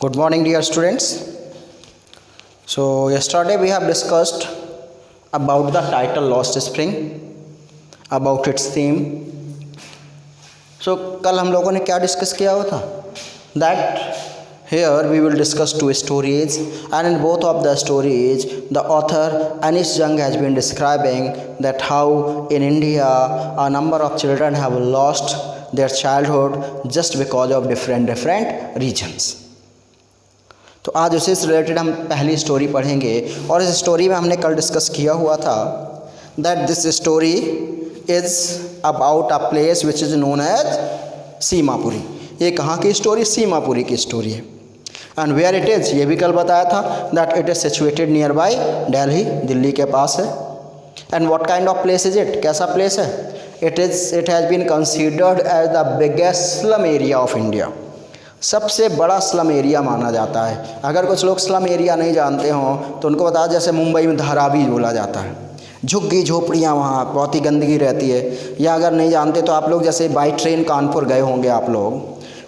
Good morning, dear students. So, yesterday we have discussed about the title Lost Spring, about its theme. So, कल हम लोगों ने क्या discuss किया हुआ था? That here we will discuss two stories, and in both of the stories, the author Anish Jung has been describing that how in India a number of children have lost their childhood just because of different reasons. तो आज उसी से related हम पहली story पढ़ेंगे और इस story में हमने कल डिस्कस किया हुआ था that this story is about a place which is known as Seemapuri. ये कहाँ की स्टोरी? सीमापुरी की स्टोरी है। एंड वेयर इट इज़, ये भी कल बताया था that it is situated near by Delhi, Delhi के पास है। And what kind of place is it? कैसा प्लेस है? It has been considered as the biggest slum area of India. सबसे बड़ा स्लम एरिया माना जाता है। अगर कुछ लोग स्लम एरिया नहीं जानते हों तो उनको बताया, जैसे मुंबई में धारावी बोला जाता है, झुग्गी झोपड़ियाँ, वहाँ बहुत ही गंदगी रहती है। या अगर नहीं जानते तो आप लोग जैसे बाई ट्रेन कानपुर गए होंगे आप लोग,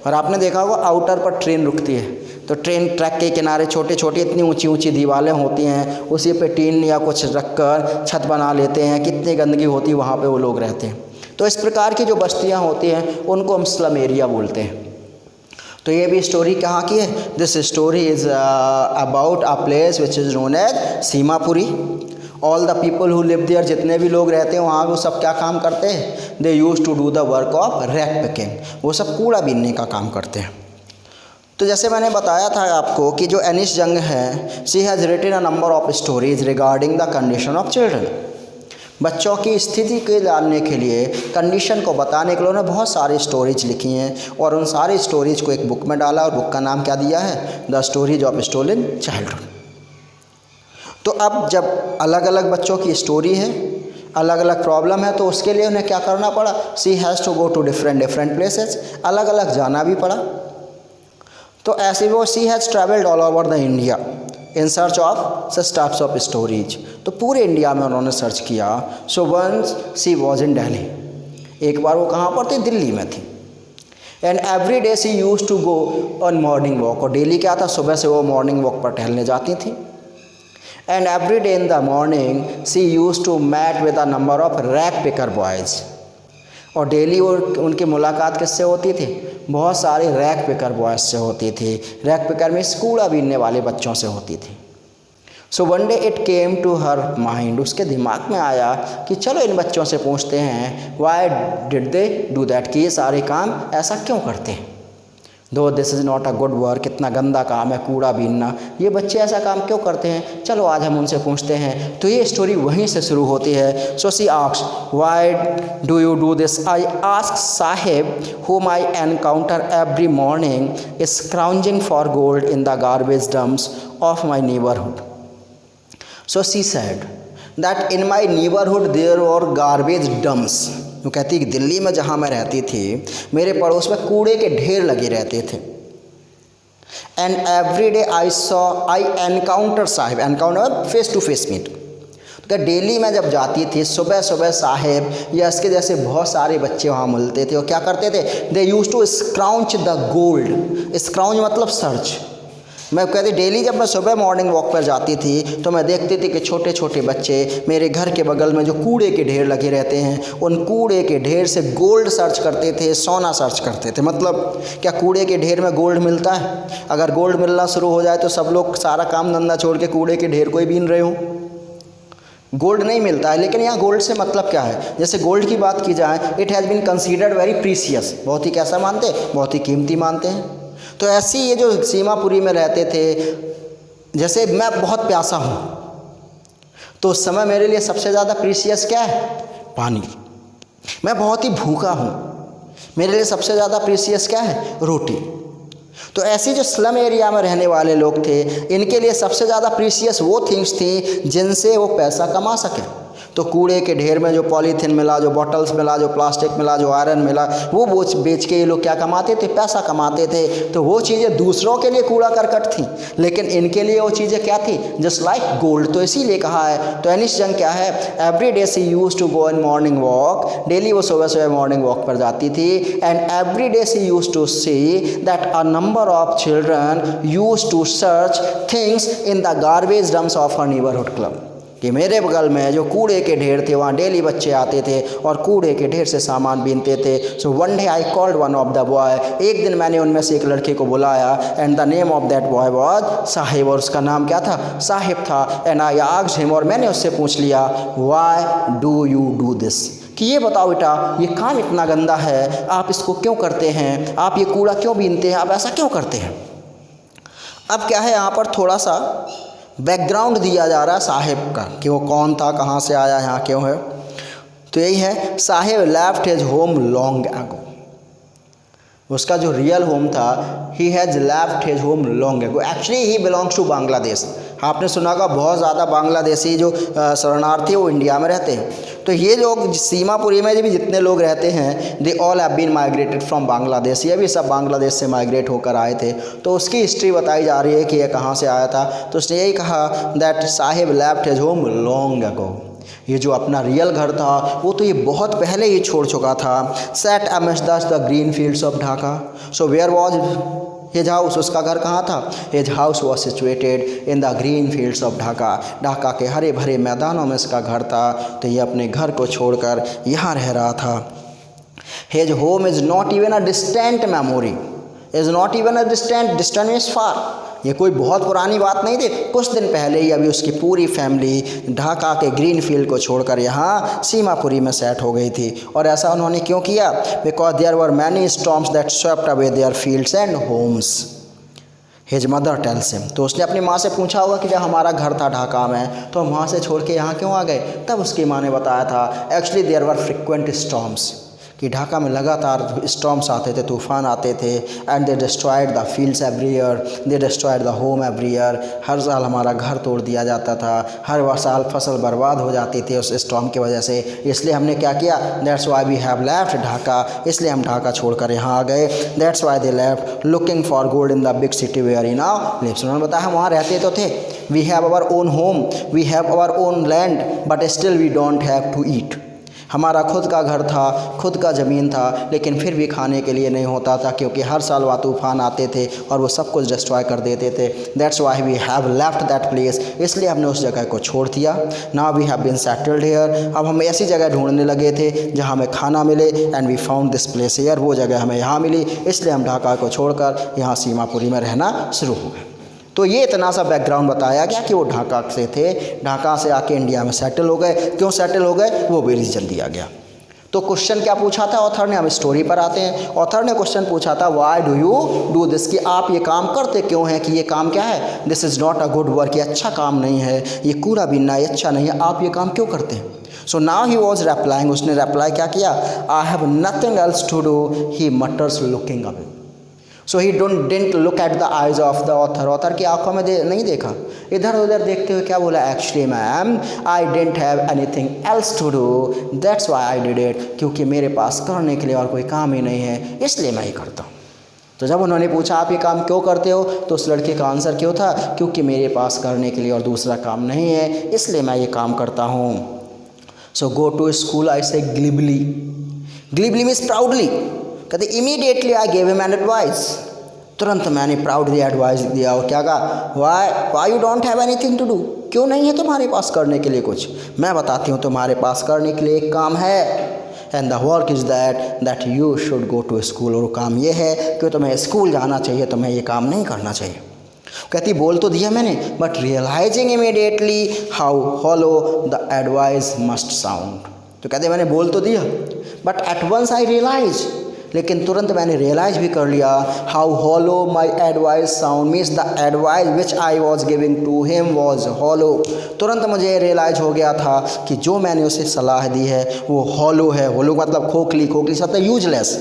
और आपने देखा होगा आउटर पर ट्रेन रुकती है तो ट्रेन ट्रैक के किनारे छोटे छोटे इतनी ऊंची ऊंची दीवारें होती हैं, उसी पे टीन या कुछ रखकर छत बना लेते हैं। कितनी गंदगी होती है वहाँ पे वो लोग रहते हैं। तो इस प्रकार की जो बस्तियाँ होती हैं उनको हम स्लम एरिया बोलते हैं। तो ये भी स्टोरी कहाँ की है? This story is about a place which is known as Seemapuri. All the people who live there, जितने भी लोग रहते हैं वहाँ वो सब क्या काम करते हैं? They use to do the work of rag picking. वो सब कूड़ा बीनने का काम करते हैं। तो जैसे मैंने बताया था आपको कि जो एनिश जंग है, she has written a number of stories regarding the condition of children. बच्चों की स्थिति के जानने के लिए, कंडीशन को बताने के लिए उन्होंने बहुत सारी स्टोरीज लिखी हैं और उन सारी स्टोरीज को एक बुक में डाला और बुक का नाम क्या दिया है? The stories of stolen childhood. तो अब जब अलग अलग बच्चों की स्टोरी है, अलग अलग प्रॉब्लम है, तो उसके लिए उन्हें क्या करना पड़ा? She has to go to different places, अलग अलग जाना भी पड़ा। तो ऐसे वो she has travelled all over the India in search of such types of stories. तो पूरे इंडिया में उन्होंने सर्च किया। So once she was in Delhi, एक बार वो कहाँ पर थी? दिल्ली में थी। And every day she use to go on morning walk, और डेली क्या था? सुबह से वो मॉर्निंग वॉक पर टहलने जाती थी। And every day in the morning she use to meet with a number of rag picker boys, और डेली वो उनकी मुलाकात किससे होती थी? बहुत सारे रैक पिकर बॉयज़ से होती थी। रैक पिकर में कूड़ा बीनने वाले बच्चों से होती थी। So one day it came to her mind, उसके दिमाग में आया कि चलो इन बच्चों से पूछते हैं why did they do that, कि ये सारे काम ऐसा क्यों करते हैं। दो this is not a good work, कितना गंदा काम है कूड़ा बीनना, ये बच्चे ऐसा काम क्यों करते हैं? चलो आज हम उनसे पूछते हैं। तो ये स्टोरी वहीं से शुरू होती है। So she asked why do you do this? I ask sahib whom I encounter every morning scrounging for gold in the garbage dumps of my neighborhood. So she said that in my neighborhood there were garbage dumps. वो कहती है कि दिल्ली में जहाँ मैं रहती थी मेरे पड़ोस में कूड़े के ढेर लगे रहते थे। And every day I encounter Sahib, encounter face to face meet. तो डेली मैं जब जाती थी सुबह सुबह साहिब या इसके जैसे बहुत सारे बच्चे वहाँ मिलते थे और क्या करते थे? दे यूज टू स्क्राउच द गोल्ड। स्क्राउच मतलब सर्च। मैं कहती डेली जब मैं सुबह मॉर्निंग वॉक पर जाती थी तो मैं देखती थी कि छोटे छोटे बच्चे मेरे घर के बगल में जो कूड़े के ढेर लगे रहते हैं उन कूड़े के ढेर से गोल्ड सर्च करते थे, सोना सर्च करते थे। मतलब क्या कूड़े के ढेर में गोल्ड मिलता है? अगर गोल्ड मिलना शुरू हो जाए तो सब लोग सारा काम धंधा छोड़ के कूड़े के ढेर को ही बीन रहे हों। गोल्ड नहीं मिलता है। लेकिन यहाँ गोल्ड से मतलब क्या है? जैसे गोल्ड की बात की जाए, it has been considered very precious, बहुत ही कैसा मानते हैं? बहुत ही कीमती मानते हैं। तो ऐसी ये जो सीमापुरी में रहते थे, जैसे मैं बहुत प्यासा हूँ तो उस समय मेरे लिए सबसे ज़्यादा प्रीसियस क्या है? पानी। मैं बहुत ही भूखा हूँ, मेरे लिए सबसे ज़्यादा प्रीसियस क्या है? रोटी। तो ऐसी जो स्लम एरिया में रहने वाले लोग थे, इनके लिए सबसे ज़्यादा प्रीसियस वो थिंग्स थी जिनसे वो पैसा कमा सकें। तो कूड़े के ढेर में जो पॉलीथीन मिला, जो बॉटल्स मिला, जो प्लास्टिक मिला, जो आयरन मिला, वो बेच के ये लोग क्या कमाते थे, पैसा कमाते थे। तो वो चीज़ें दूसरों के लिए कूड़ा करकट थी, लेकिन इनके लिए वो चीज़ें क्या थी, जस्ट लाइक गोल्ड। तो इसीलिए कहा है, तो एनिस यंग क्या है, every day she used to go in morning walk, daily वो सुबह सुबह मॉर्निंग वॉक पर जाती थी। And every day she used to see that a number of children used to search things in the garbage dumps of her neighbourhood club, कि मेरे बगल में जो कूड़े के ढेर थे वहाँ डेली बच्चे आते थे और कूड़े के ढेर से सामान बीनते थे। सो one day I called one of the boy, एक दिन मैंने उनमें से एक लड़के को बुलाया, and the name of that boy was Sahib, और उसका नाम क्या था, साहिब था। एंड आई आस्क्ड हिम, और मैंने उससे पूछ लिया, why do you do this, कि ये बताओ बेटा, ये काम इतना गंदा है, आप इसको क्यों करते हैं, आप ये कूड़ा क्यों बीनते हैं, आप ऐसा क्यों करते हैं। अब क्या है, यहाँ पर थोड़ा सा बैकग्राउंड दिया जा रहा है साहिब का, कि वो कौन था, कहाँ से आया, यहाँ क्यों है। तो यही है, Sahib left his home long ago, उसका जो रियल होम था, he has left his home long ago, actually he belongs to Bangladesh. आपने सुना होगा बहुत ज़्यादा बांग्लादेशी जो शरणार्थी वो इंडिया में रहते हैं। तो ये लोग सीमापुरी में भी जितने लोग रहते हैं, they all have been migrated from Bangladesh, ये भी सब बांग्लादेश से माइग्रेट होकर आए थे। तो उसकी हिस्ट्री बताई जा रही है कि ये कहाँ से आया था। तो उसने यही कहा that Sahib left his home long ago, ये जो अपना रियल घर था वो तो ये बहुत पहले ही छोड़ चुका था। Set amidst the green fields of Dhaka, so where was his house, उसका घर कहाँ था, his house was situated in the green fields of Dhaka, Dhaka के हरे भरे मैदानों में इसका घर था। तो ये अपने घर को छोड़कर यहाँ रह रहा था। His home is not even a distant memory, is not even a distant means far, ये कोई बहुत पुरानी बात नहीं थी, कुछ दिन पहले ही अभी उसकी पूरी फैमिली ढाका के ग्रीन फील्ड को छोड़कर यहाँ सीमापुरी में सेट हो गई थी। और ऐसा उन्होंने क्यों किया, because there were many storms that swept away their fields and homes, his mother tells him. तो उसने अपनी माँ से पूछा होगा कि जब हमारा घर था ढाका में तो हम वहाँ से छोड़ के यहाँ क्यों आ गए। तब उसकी माँ ने बताया था, actually there were frequent storms, कि ढाका में लगातार स्टॉर्म्स आते थे, तूफ़ान आते थे। And they destroyed the fields every year, they destroyed the home every year, हर साल हमारा घर तोड़ दिया जाता था, हर साल फसल बर्बाद हो जाती थी उस स्टॉर्म की वजह से। इसलिए हमने क्या किया, that's why we have left Dhaka, इसलिए हम ढाका छोड़कर यहाँ आ गए। That's why they left looking for gold in the big city where he now lives. उन्होंने बताया हम वहाँ रहते तो थे, we have our own home, we have our own land, but still we don't have to eat. हमारा खुद का घर था, खुद का ज़मीन था, लेकिन फिर भी खाने के लिए नहीं होता था, क्योंकि हर साल वहाँ तूफ़ान आते थे और वो सब कुछ डिस्ट्रॉय कर देते थे। That's why we have left that place, इसलिए हमने उस जगह को छोड़ दिया। Now we have been settled here, अब हम ऐसी जगह ढूंढने लगे थे जहाँ हमें खाना मिले। And we found this place here, वो जगह हमें यहाँ मिली, इसलिए हम ढाका को छोड़कर यहाँ सीमापुरी में रहना शुरू हो गए। तो ये इतना सा बैकग्राउंड बताया गया कि वो ढाका से थे, ढाका से आके इंडिया में सेटल हो गए। क्यों सेटल हो गए वो भी रीज़न दिया गया। तो क्वेश्चन क्या पूछा था ऑथर ने, हम स्टोरी पर आते हैं। ऑथर ने क्वेश्चन पूछा था, why do you do this, कि आप ये काम करते क्यों हैं, कि ये काम क्या है, this is not a good work, ये अच्छा काम नहीं है, ये कूड़ा बीनना ये अच्छा नहीं है, आप ये काम क्यों करते हैं। So now he was replying, उसने रिप्लाई क्या किया, I have nothing else to do, he mutters looking away. So he didn't look at the eyes of the author, author की आंखों में नहीं देखा, इधर उधर देखते हुए क्या बोला, actually ma'am I don't have anything else to do, that's why I did it, क्योंकि मेरे पास करने के लिए और कोई काम ही नहीं है, इसलिए मैं ही करता हूँ। तो जब उन्होंने पूछा आप ये काम क्यों करते हो, तो उस लड़के का आंसर क्यों था, क्योंकि मेरे पास करने के लिए और दूसरा काम नहीं है, इसलिए मैं ये काम करता हूँ। सो गो to school I say glibly, glibly means proudly, कहते immediately I gave him an advice, तुरंत मैंने प्राउडली एडवाइस दिया। और क्या कहा, why you don't have anything to do, क्यों नहीं है तुम्हारे पास करने के लिए कुछ, मैं बताती हूँ तुम्हारे पास करने के लिए एक काम है। And the work is that you should go to school, और काम ये है कि तुम्हें स्कूल जाना चाहिए, तुम्हें ये काम नहीं करना चाहिए। कहती बोल तो दिया मैंने, but realising immediately how hollow the advice must sound. तो कहते मैंने बोल तो दिया, but at once I realise, लेकिन तुरंत मैंने रियलाइज भी कर लिया, how hollow my advice sound, means the advice which I was giving to him was hollow. तुरंत मुझे रियलाइज हो गया था कि जो मैंने उसे सलाह दी है वो हॉलो है। हॉलो मतलब खोखली, खोखली से मतलब यूजलेस,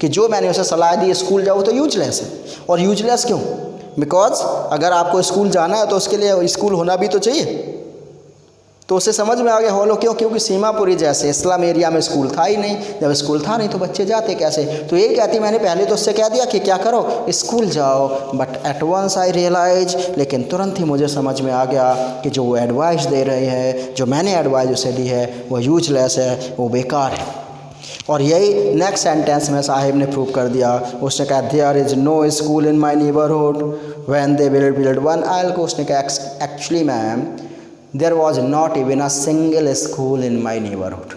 कि जो मैंने उसे सलाह दी स्कूल जाओ तो यूजलेस है। और यूजलेस क्यों, बिकॉज अगर आपको स्कूल जाना है तो उसके लिए स्कूल होना भी तो चाहिए, तो उसे समझ में आ गया हॉलो क्यों, क्योंकि सीमापुरी जैसे इस्लाम एरिया में स्कूल था ही नहीं, जब स्कूल था नहीं तो बच्चे जाते कैसे। तो यही कहती, मैंने पहले तो उससे कह दिया कि क्या करो स्कूल जाओ, but at once I realise, लेकिन तुरंत ही मुझे समझ में आ गया कि जो वो एडवाइस दे रहे हैं, जो मैंने एडवाइस उसे दी है वो यूजलेस है, वो बेकार है। और यही नेक्स्ट सेंटेंस में साहिब ने प्रूव कर दिया। उसने कहा there is no school in my neighbourhood when they will build one. आयल को उसने कहा actually ma'am there was not even a single school in my neighbourhood.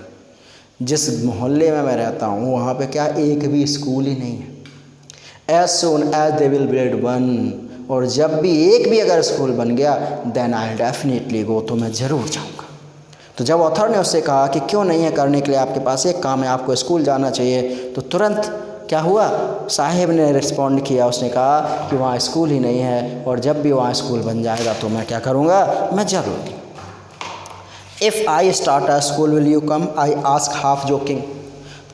जिस मोहल्ले में मैं रहता हूँ वहाँ पे क्या एक भी स्कूल ही नहीं है। As soon as they will build one, और जब भी एक भी अगर स्कूल बन गया देन आई डेफिनेटली गो, तो मैं ज़रूर जाऊँगा। तो जब ऑथर ने उससे कहा कि क्यों नहीं है करने के लिए, आपके पास एक काम है, आपको स्कूल जाना चाहिए, तो तुरंत क्या हुआ, साहिब ने रिस्पॉन्ड किया। उसने कहा कि वहाँ स्कूल ही नहीं है, और जब भी वहाँ स्कूल बन जाएगा तो मैं क्या करूँगा, मैं ज़रूर। If I start a school will you come, I ask half joking.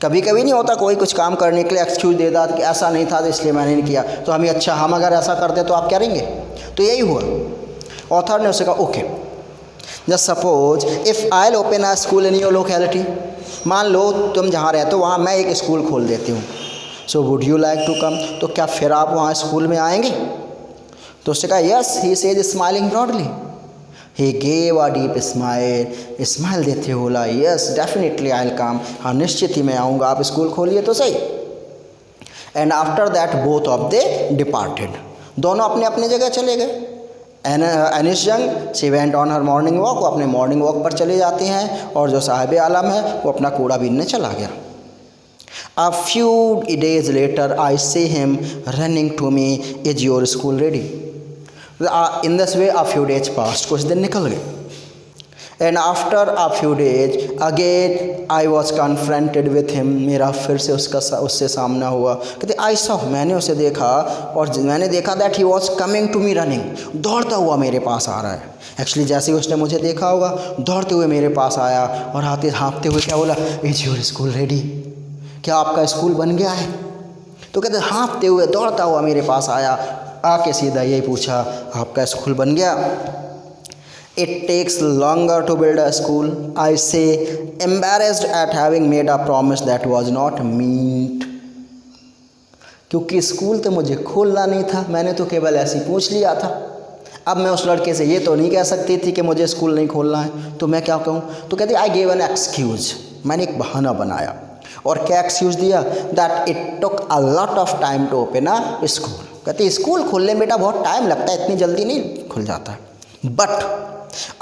कभी कभी नहीं होता कोई कुछ काम करने के लिए एक्सक्यूज़ दे देता कि ऐसा नहीं था तो इसलिए मैंने नहीं किया, तो हम अगर ऐसा करते तो आप करेंगे। तो यही हुआ। ऑथर ने उससे कहा okay, just suppose if I will open a school in your locality, मान लो तुम जहाँ रहते हो वहाँ मैं एक स्कूल खोल देती हूँ, so would you like to come, तो क्या फिर आप वहाँ स्कूल में आएंगे। तो उसने कहा yes, he says smiling broadly, he gave a deep smile देते हुए बोला yes definitely I will come, हाँ निश्चित ही मैं आऊँगा, आप स्कूल खोलिए तो सही। And after that both of they departed, दोनों अपने अपने जगह चले गए। एनिस young she went on her morning walk, वो अपने मॉर्निंग वॉक पर चले जाती हैं, और जो साहिब आलम है वो अपना कूड़ा बीनने चला गया। A few days later I see him running to me, is your school ready? In this way a few days passed, कुछ दिन निकल गए। And after a few days again I was confronted with him, मेरा फिर से उससे सामना हुआ। कहते I saw, मैंने उसे देखा, और मैंने देखा that he was coming to me running, दौड़ता हुआ मेरे पास आ रहा है। एक्चुअली जैसे ही उसने मुझे देखा होगा दौड़ते हुए मेरे पास आया, और हाँफते हुए क्या बोला, इज योर स्कूल रेडी, क्या आपका स्कूल बन गया है। तो कहते हाँफते हुए दौड़ता हुआ मेरे पास आया, आके सीधा यही पूछा आपका स्कूल बन गया। It takes longer to build a school, I say, embarrassed at having made a promise that was not meant. क्योंकि स्कूल तो मुझे खोलना नहीं था, मैंने तो केवल ऐसे ही पूछ लिया था। अब मैं उस लड़के से ये तो नहीं कह सकती थी कि मुझे स्कूल नहीं खोलना है, तो मैं क्या कहूँ। तो कहती आई गेव एन एक्सक्यूज़, मैंने एक बहाना बनाया। और क्या एक्सक्यूज़ दिया, that it took a lot of time to open a school. कहती स्कूल खोलने में बेटा बहुत टाइम लगता है, इतनी जल्दी नहीं खुल जाता। But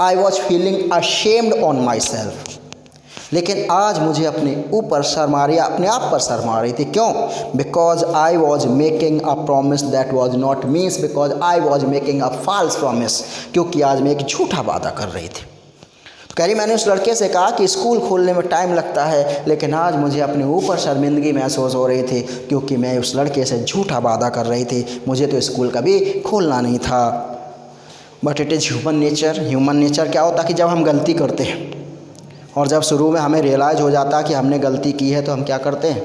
I was feeling ashamed on my self, लेकिन आज मुझे अपने ऊपर शर्म आ रही, अपने आप पर शर्म आ रही थी। क्यों, because I was making a promise that was not means, because I was making a false promise, क्योंकि आज मैं एक झूठा वादा कर रही थी। तो कह रही मैंने उस लड़के से कहा कि स्कूल खोलने में टाइम लगता है, लेकिन आज मुझे अपने ऊपर शर्मिंदगी महसूस हो रही थी, क्योंकि मैं उस लड़के से झूठा वादा कर रही थी, मुझे तो स्कूल कभी खोलना नहीं था। But it is human nature. Human nature क्या होता है कि जब हम गलती करते हैं और जब शुरू में हमें रियलाइज़ हो जाता है कि हमने गलती की है, तो हम क्या करते हैं,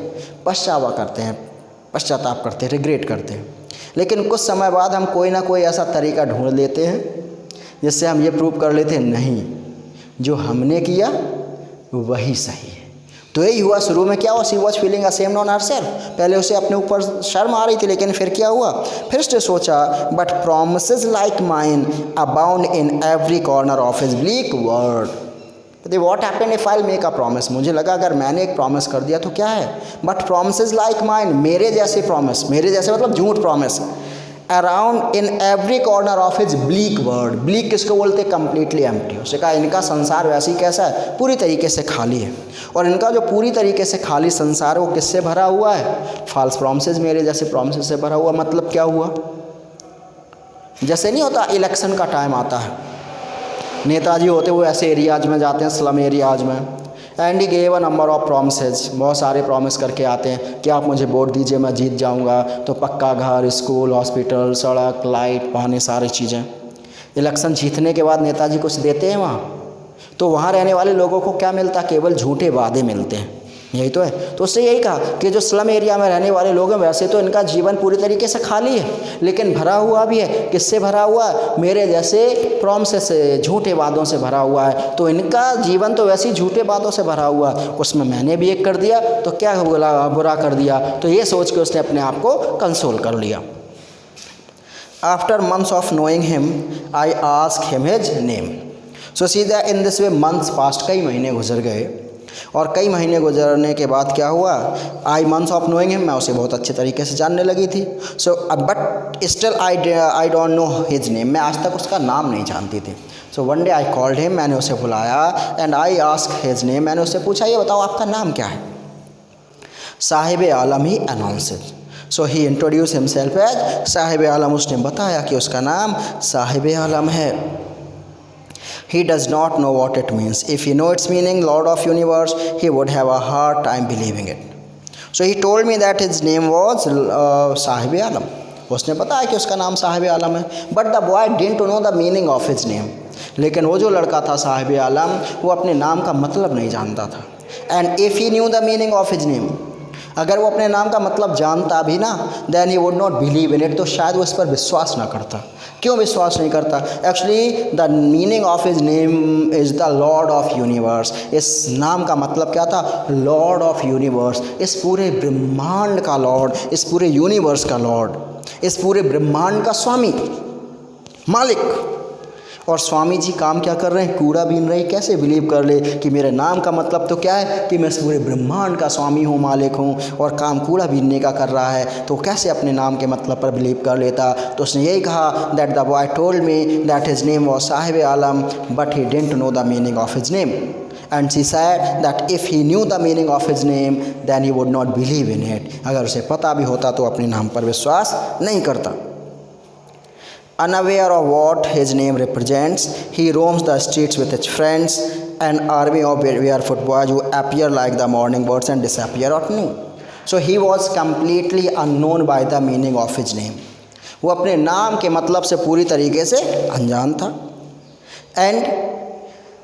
पश्चाताप करते हैं, रिग्रेट करते हैं। लेकिन कुछ समय बाद हम कोई ना कोई ऐसा तरीका ढूंढ लेते हैं जिससे हम ये प्रूव कर लेते हैं नहीं, जो हमने किया वही सही है। तो यही हुआ, शुरू में क्या हुआ, she was feeling ashamed on herself, पहले उसे अपने ऊपर शर्म आ रही थी, लेकिन फिर क्या हुआ, फिर उसने सोचा but promises like mine abound in every corner of his bleak world. What happened if I make a promise, मुझे लगा अगर मैंने एक प्रॉमिस कर दिया तो क्या है, बट प्रॉमिसेस लाइक माइन, मेरे जैसे प्रॉमिस, मेरे जैसे मतलब झूठ promise, around in every corner of his bleak world. Bleak किसको बोलते हैं, कंप्लीटली एम्प्टी। उसने कहा इनका संसार वैसे ही कैसा है, पूरी तरीके से खाली है, और इनका जो पूरी तरीके से खाली संसार है वो किससे भरा हुआ है, फॉल्स प्रॉमिसेस, मेरे जैसे प्रॉमिसेस से भरा हुआ। मतलब क्या हुआ, जैसे नहीं होता इलेक्शन का टाइम आता है, नेताजी होते हुए ऐसे एरियाज में जाते हैं, स्लम एरियाज में, and he gave a number of promises, बहुत सारे प्रॉमिस करके आते हैं कि आप मुझे वोट दीजिए, मैं जीत जाऊंगा, तो पक्का घर, स्कूल, हॉस्पिटल, सड़क, लाइट, पानी, सारी चीज़ें। इलेक्शन जीतने के बाद नेताजी कुछ देते हैं वहाँ, तो वहाँ रहने वाले लोगों को क्या मिलता, केवल झूठे वादे मिलते हैं। यही तो है। तो उससे यही कहा कि जो स्लम एरिया में रहने वाले लोग हैं वैसे तो इनका जीवन पूरी तरीके से खाली है, लेकिन भरा हुआ भी है। किससे भरा हुआ है? मेरे जैसे प्रॉमिसेस से, झूठे वादों से भरा हुआ है। तो इनका जीवन तो वैसे ही झूठे वादों से भरा हुआ, उसमें मैंने भी एक कर दिया तो क्या बुरा कर दिया। तो ये सोच के उसने अपने आप को कंसोल कर लिया। After months of knowing him I ask him his name. So see that in this way months past, कई महीने गुजर गए, और कई महीने गुजरने के बाद क्या हुआ, आई मंथ्स ऑफ नोइंग हिम, मैं उसे बहुत अच्छे तरीके से जानने लगी थी। So but still I don't know his name, मैं आज तक उसका नाम नहीं जानती थी। So one day I called him, मैंने उसे बुलाया, and I ask his name, मैंने उससे पूछा ये बताओ आपका नाम क्या है। साहिब आलम ही अनाउंसेड, सो ही इंट्रोड्यूस हिमसेल्फ एज साहिब आलम, उसने बताया कि उसका नाम साहिब आलम है। He does not know what it means. If he knows its meaning, Lord of Universe, he would have a hard time believing it. So he told me that his name was Sahib Alam. उसने बताया कि उसका नाम साहिब आलम है। But the boy didn't know the meaning of his name. लेकिन वो जो लड़का था साहिब आलम, वो अपने नाम का मतलब नहीं जानता था। And if he knew the meaning of his name, अगर वो अपने नाम का मतलब जानता भी ना, then he would not believe in it, तो शायद वो इस पर विश्वास ना करता। क्यों विश्वास नहीं करता? Actually the meaning of his name is the Lord of universe. इस नाम का मतलब क्या था? लॉर्ड ऑफ यूनिवर्स, इस पूरे ब्रह्मांड का लॉर्ड, इस पूरे यूनिवर्स का लॉर्ड, इस पूरे ब्रह्मांड का स्वामी, मालिक। और स्वामी जी काम क्या कर रहे हैं? कूड़ा बीन रहे हैं। कैसे बिलीव कर ले कि मेरे नाम का मतलब तो क्या है कि मैं इस पूरे ब्रह्मांड का स्वामी हूँ, मालिक हूँ, और काम कूड़ा बीनने का कर रहा है, तो कैसे अपने नाम के मतलब पर बिलीव कर लेता। तो उसने यही कहा that the boy told me that his name was Sahib Alam but he didn't know the meaning of his name, and she said that if he knew the meaning of his name then he would not believe in it. अगर उसे पता भी होता तो अपने नाम पर विश्वास नहीं करता। Unaware of what his name represents, he roams the streets with his friends, an army of barefoot boys who appear like the morning birds and disappear at noon. So he was completely unknown by the meaning of his name. वो अपने नाम के मतलब से पूरी तरीके से अनजान था। And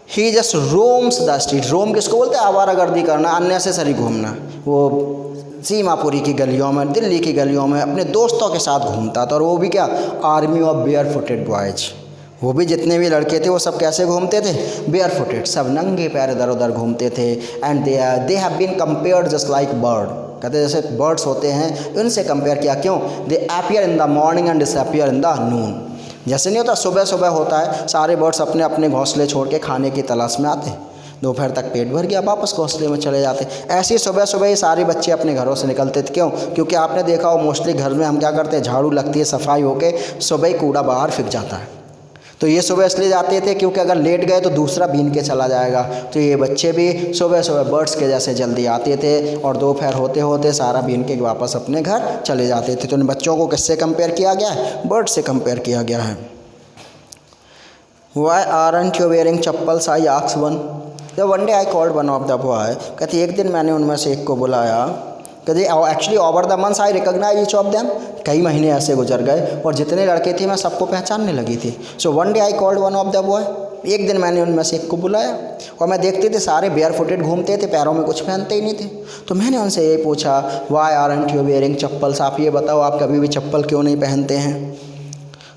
he just roams the streets. रोम किसको बोलते हैं? आवारागर्दी करना, अननेसेसरी घूमना। वो सीमापुरी की गलियों में, दिल्ली की गलियों में अपने दोस्तों के साथ घूमता था। और वो भी क्या? Army of bare footed boys. वो भी जितने भी लड़के थे वो सब कैसे घूमते थे? बेयर फुटेड, सब नंगे पैर इधर उधर घूमते थे। And they have been compared just like bird, कहते जैसे बर्ड्स होते हैं उनसे कंपेयर किया। क्यों? They appear in the morning and disappear in the noon. जैसे नहीं होता सुबह सुबह होता है, सारे बर्ड्स अपने अपने घोंसले छोड़ के खाने की तलाश में आते, दोपहर तक पेट भर गया वापस घोंसले में चले जाते। ऐसे ही सुबह सुबह ही सारे बच्चे अपने घरों से निकलते थे। क्यों? क्योंकि आपने देखा हो मोस्टली घर में हम क्या करते हैं, झाड़ू लगती है, सफाई होके सुबह ही कूड़ा बाहर फेंक जाता है। तो ये सुबह इसलिए जाते थे क्योंकि अगर लेट गए तो दूसरा बीन के चला जाएगा। तो ये बच्चे भी सुबह सुबह बर्ड्स के जैसे जल्दी आते थे और दोपहर होते होते सारा बीन के वापस अपने घर चले जाते थे। तो इन बच्चों को किससे कंपेयर किया गया है? बर्ड से कंपेयर किया गया है। Why aren't you wearing chappals? I asked one. The one day I called one of the boy. कहते एक दिन मैंने उनमें से एक को बुलाया। कहते actually over the months I recognise each of them. कई महीने ऐसे गुजर गए और जितने लड़के थे मैं सबको पहचानने लगी थी। So one day I called one of the boy. एक दिन मैंने उनमें से एक को बुलाया और मैं देखते थे सारे बेयर फुटेड घूमते थे, पैरों में कुछ पहनते ही नहीं थे। तो मैंने उनसे ये पूछा why aren't you wearing chappals, आप ये बताओ आप कभी भी चप्पल क्यों नहीं पहनते हैं?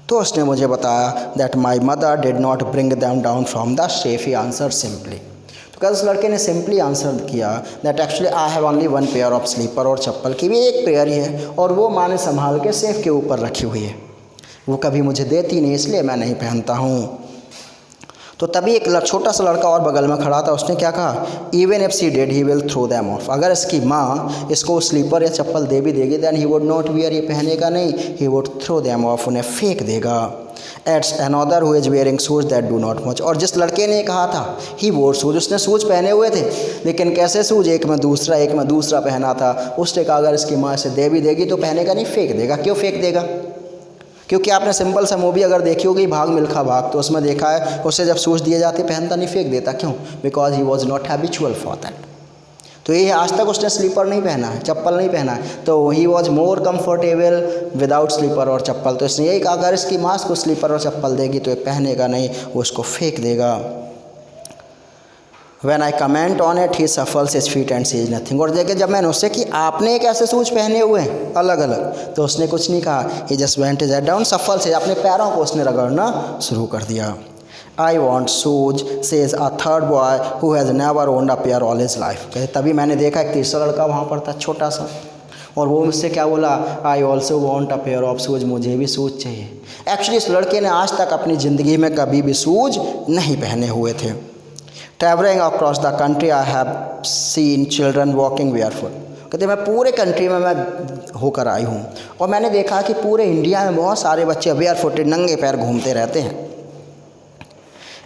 तो उसने मुझे बताया that my mother did not bring them down from the safe. He answer simply. तो क्या उस लड़के ने सिंपली आंसर किया that actually I have only one pair of slipper, और चप्पल की भी एक पेयर ही है और वो माँ ने संभाल के सेफ के ऊपर रखी हुई है, वो कभी मुझे देती नहीं इसलिए मैं नहीं पहनता हूँ। तो तभी एक छोटा सा लड़का और बगल में खड़ा था, उसने क्या कहा even if she did he will throw them off. अगर इसकी माँ इसको स्लीपर या चप्पल दे भी देगी then he would not wear, ये पहनेगा नहीं, he would throw them off, उन्हें फेंक देगा। It's another who is wearing shoes that do not much. और जिस लड़के ने कहा था ही वोर शूज, उसने शूज पहने हुए थे लेकिन कैसे शूज, एक में दूसरा पहना था। उसने कहा अगर इसकी माँ इसे दे भी देगी तो पहनेगा नहीं, फेंक देगा। क्यों फेंक देगा? क्योंकि आपने सिंपल सा मूवी अगर देखी होगी भाग मिल्खा भाग, तो उसमें देखा है उसे जब शूज़ दिए जाते पहनता नहीं, फेंक देता। क्यों? Because he was not habitual for that. तो ये आज तक उसने स्लीपर नहीं पहना है, चप्पल नहीं पहना है, तो he was more comfortable without slipper और चप्पल। तो इसने यही कहा अगर इसकी माँ को स्लीपर और चप्पल देगी तो ये पहनेगा नहीं, वो उसको फेंक देगा। When I comment on it, he shuffles his feet and says nothing. और देखिए जब मैंने उससे कि आपने एक ऐसे शूज़ पहने हुए हैं अलग अलग, तो उसने कुछ नहीं कहा. He just went his head down, shuffles से अपने पैरों को उसने रगड़ना शुरू कर दिया. I want shoes, says a third boy who has never owned a pair all his life. कहते तभी मैंने देखा एक तीसरा लड़का वहाँ पर था छोटा सा, और वो मुझसे क्या बोला, I also want a pair of shoes, मुझे भी शूज़ चाहिए. एक्चुअली इस लड़के ने आज तक अपनी ज़िंदगी में कभी भी शूज़ नहीं पहने हुए थे. Travelling across the country I have seen children walking barefoot. कहते मैं पूरे कंट्री में मैं होकर आई हूँ और मैंने देखा कि पूरे इंडिया में बहुत सारे बच्चे बेयरफुटेड नंगे पैर घूमते रहते हैं.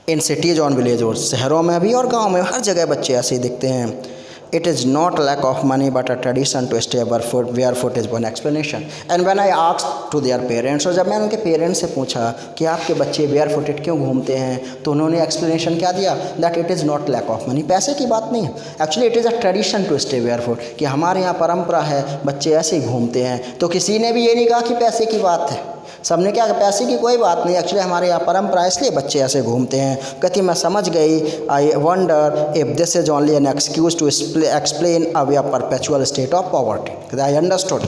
इन सिटीज़ ऑन विलेज, और शहरों में भी और गाँव में हर जगह बच्चे ऐसे ही दिखते हैं. It is not lack of money but a tradition to stay barefoot is one explanation. And when I asked to their parents, और जब मैंने उनके पेरेंट्स से पूछा कि आपके बच्चे barefooted क्यों घूमते हैं, तो उन्होंने एक्सप्लेनेशन क्या दिया, that it is not lack of money. पैसे की बात नहीं है, actually it is a tradition to stay barefoot, कि हमारे यहाँ परंपरा है बच्चे ऐसे ही घूमते हैं. तो किसी ने भी ये नहीं कहा कि पैसे की बात है, सबने क्या, पैसे की कोई बात नहीं, एक्चुअली हमारे यहाँ परंपरा है इसलिए बच्चे ऐसे घूमते हैं. कहती मैं समझ गई. I wonder if this is only an excuse to explain away a perpetual state of poverty. I understood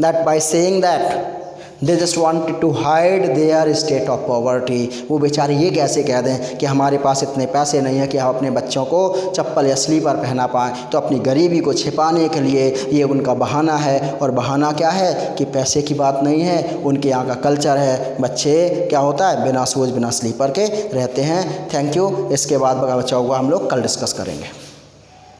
that by saying that they just wanted to hide their state of poverty. वो बेचारे ये कैसे कह दें कि हमारे पास इतने पैसे नहीं हैं कि हम अपने बच्चों को चप्पल या स्लीपर पहना पाएँ. तो अपनी गरीबी को छिपाने के लिए ये उनका बहाना है. और बहाना क्या है कि पैसे की बात नहीं है, उनके यहाँ का कल्चर है, बच्चे क्या होता है बिना शूज़ बिना स्लीपर के रहते हैं. Thank you. इसके बाद बच्चों को हम लोग कल डिस्कस करेंगे.